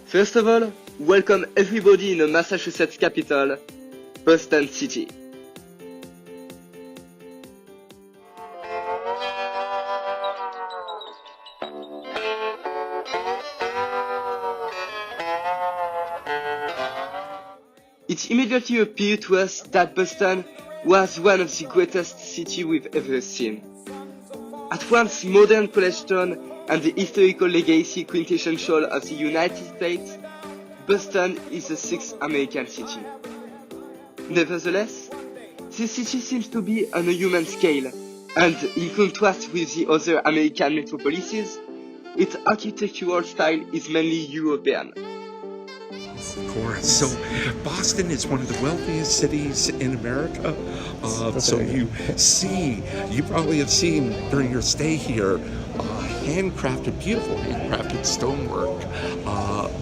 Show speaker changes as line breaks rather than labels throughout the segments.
First of all, welcome everybody in the Massachusetts capital, Boston City. It immediately appeared to us that Boston was one of the greatest cities we've ever seen. At once modern college town and the historical legacy quintessential of the United States, Boston is the sixth American city. Nevertheless, this city seems to be on a human scale, and in contrast with the other American metropolises, its architectural style is mainly European.
Of course. So Boston is one of the wealthiest cities in America. So you probably have seen during your stay here, beautiful handcrafted stonework,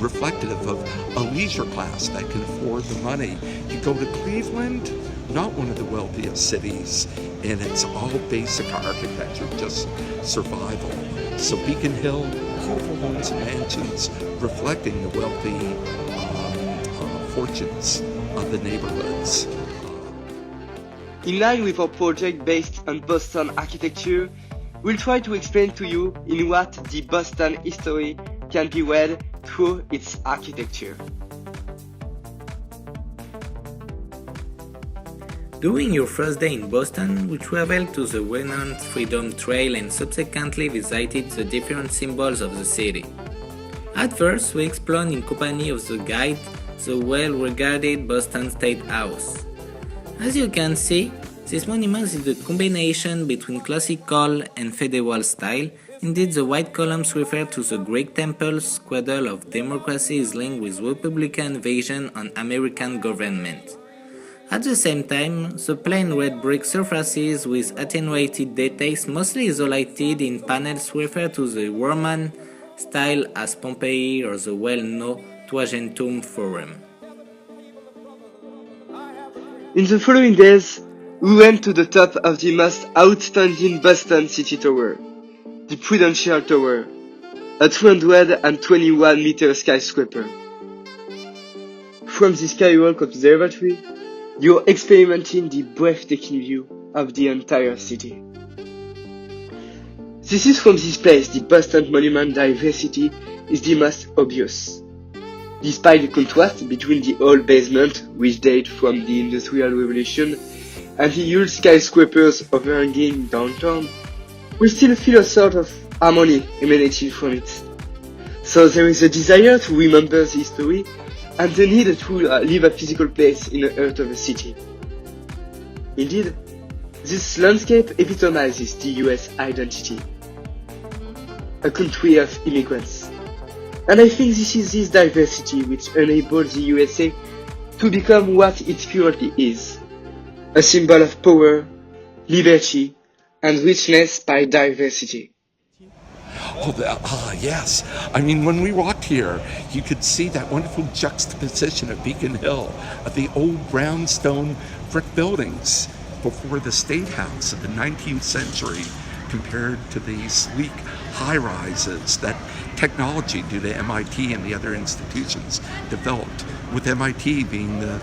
reflective of a leisure class that can afford the money. You go to Cleveland, not one of the wealthiest cities, and it's all basic architecture, just survival. So Beacon Hill, beautiful homes and mansions reflecting the wealthy fortunes of the neighborhoods.
In line with our project based on Boston architecture, we'll try to explain to you in what the Boston history can be read through its architecture.
During your first day in Boston, we traveled to the renowned Freedom Trail and subsequently visited the different symbols of the city. At first, we explored in company of the guide the well-regarded Boston State House. As you can see, this monument is the combination between classical and federal style. Indeed, the white columns refer to the Greek temple's cradle of democracy is linked with Republican vision on American government. At the same time, the plain red brick surfaces with attenuated details mostly isolated in panels refer to the Roman style as Pompeii or the well-known Trajantum Forum.
In the following days, we went to the top of the most outstanding Boston City Tower, the Prudential Tower, a 221-meter skyscraper. From the Skywalk Observatory, you're experiencing the breathtaking view of the entire city. This is from this place the Boston monument diversity is the most obvious. Despite the contrast between the old basement, which date from the Industrial Revolution, and the huge skyscrapers overhanging downtown, we still feel a sort of harmony emanating from it. So there is a desire to remember the history and the need to leave a physical place in the heart of a city. Indeed, this landscape epitomizes the US identity, a country of immigrants. And I think this is this diversity which enables the USA to become what it currently is, a symbol of power, liberty, and richness by diversity.
Yes. I mean, when we walked here, you could see that wonderful juxtaposition of Beacon Hill, of the old brownstone brick buildings before the State House of the 19th century, compared to the sleek high-rises that technology due to MIT and the other institutions developed, with MIT being the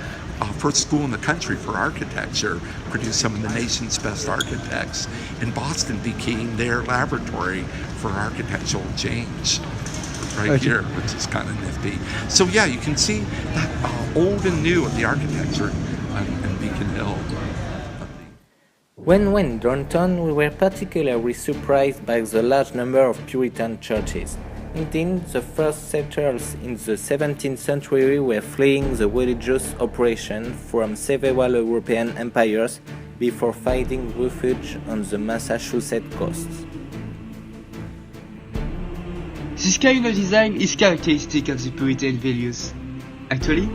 first school in the country for architecture, produced some of the nation's best architects, and Boston became their laboratory for architectural change here, which is kind of nifty. So yeah, you can see that old and new of the architecture in Beacon Hill.
When we went downtown, we were particularly surprised by the large number of Puritan churches. Indeed, the first settlers in the 17th century were fleeing the religious oppression from several European empires before finding refuge on the Massachusetts coast.
This kind of design is characteristic of the Puritan values. Actually,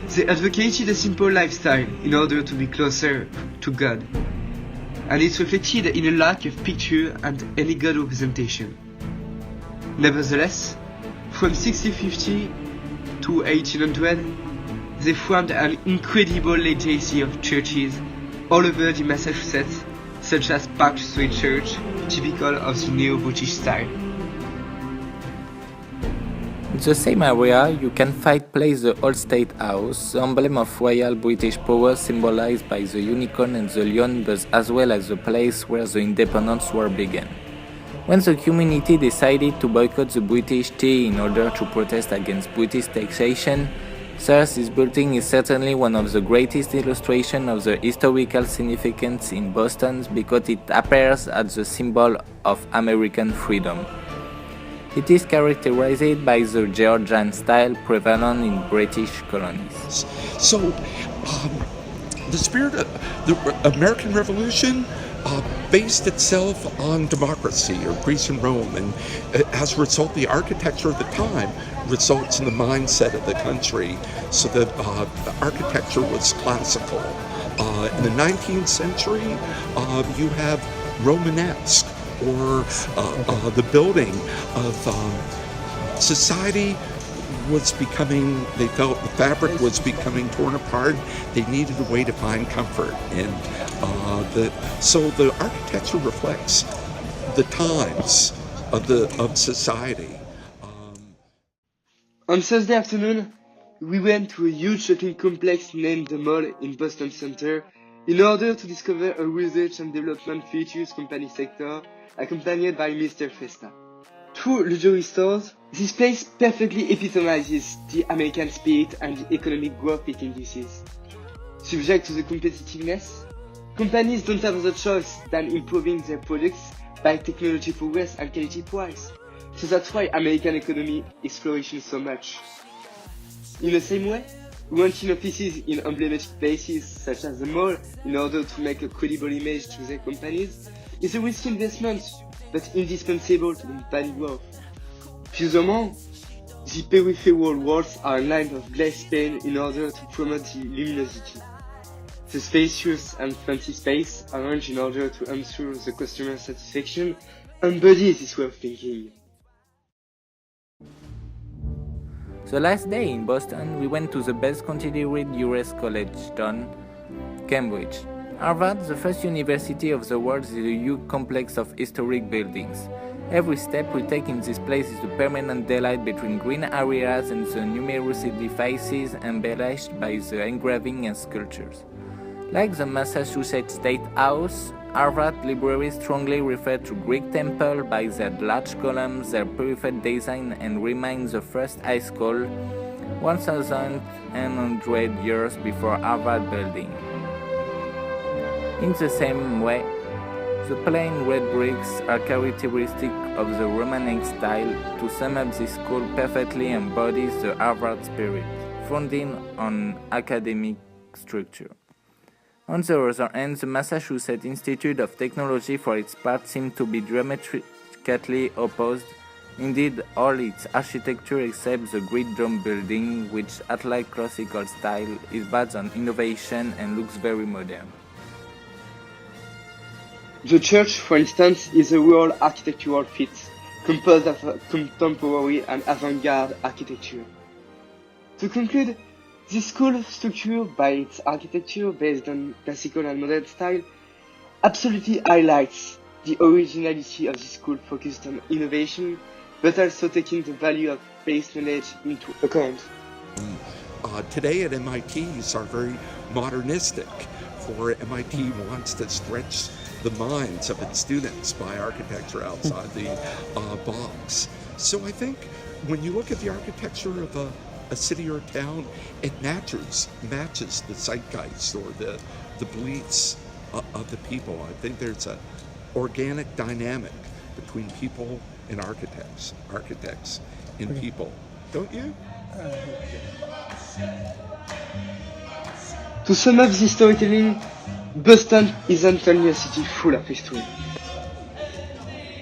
they advocated a simple lifestyle in order to be closer to God, and it's reflected in a lack of picture and any God representation. Nevertheless, from 1650 to 1800, they formed an incredible legacy of churches all over the Massachusetts, such as Park Street Church, typical of the neo-British style.
In the same area, you can find place the Old State House, the emblem of Royal British power symbolized by the unicorn and the lion, but as well as the place where the independence war began. When the community decided to boycott the British tea in order to protest against British taxation, thus this building is certainly one of the greatest illustrations of the historical significance in Boston because it appears as the symbol of American freedom. It is characterized by the Georgian style prevalent in British colonies.
So, the spirit of the American Revolution based itself on democracy or Greece and Rome, and as a result, the architecture of the time results in the mindset of the country. So the architecture was classical. In the 19th century, you have Romanesque, or the building of society was becoming, they felt the fabric was becoming torn apart. They needed a way to find comfort. And so the architecture reflects the times of society.
On Thursday afternoon, we went to a huge shopping complex named the Mall in Boston Center in order to discover a research and development features company sector accompanied by Mr. Festa. Two luxury stores, this place perfectly epitomizes the American spirit and the economic growth it induces. Subject to the competitiveness, companies don't have other choice than improving their products by technology progress and quality price. So that's why American economy is flourishing so much. In the same way, renting offices in emblematic places such as the mall in order to make a credible image to their companies is a risky investment, but indispensable to company growth. Furthermore, the peripheral walls are lined with glass pane in order to promote the luminosity. The spacious and fancy space arranged in order to ensure the customer satisfaction embodies this way of thinking.
The last day in Boston, we went to the best considered US college town, Cambridge. Harvard, the first university of the world, is a huge complex of historic buildings. Every step we take in this place is a permanent delight between green areas and the numerous edifices embellished by the engraving and sculptures. Like the Massachusetts State House, Harvard libraries strongly refer to Greek temple by their large columns, their perfect design, and remain the first high school 1,100 years before Harvard building. In the same way, the plain red bricks are characteristic of the Romanesque style. To sum up, this school perfectly embodies the Harvard spirit, founding on academic structure. On the other hand, the Massachusetts Institute of Technology for its part seemed to be diametrically opposed. Indeed, all its architecture except the great dome building, which, unlike classical style, is based on innovation and looks very modern.
The church, for instance, is a real architectural feat, composed of contemporary and avant-garde architecture. To conclude, this school, structured by its architecture based on classical and modern style, absolutely highlights the originality of this school focused on innovation, but also taking the value of base knowledge into account.
Today at MITs are very modernistic, for MIT wants to stretch the minds of its students by architecture outside the box. So I think when you look at the architecture of a city or a town, it matches the zeitgeist or the beliefs of the people. I think there's an organic dynamic between people and architects and people. Don't you?
To sum up this storytelling, Boston isn't only a city full of history.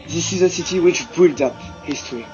This is a city which built up history.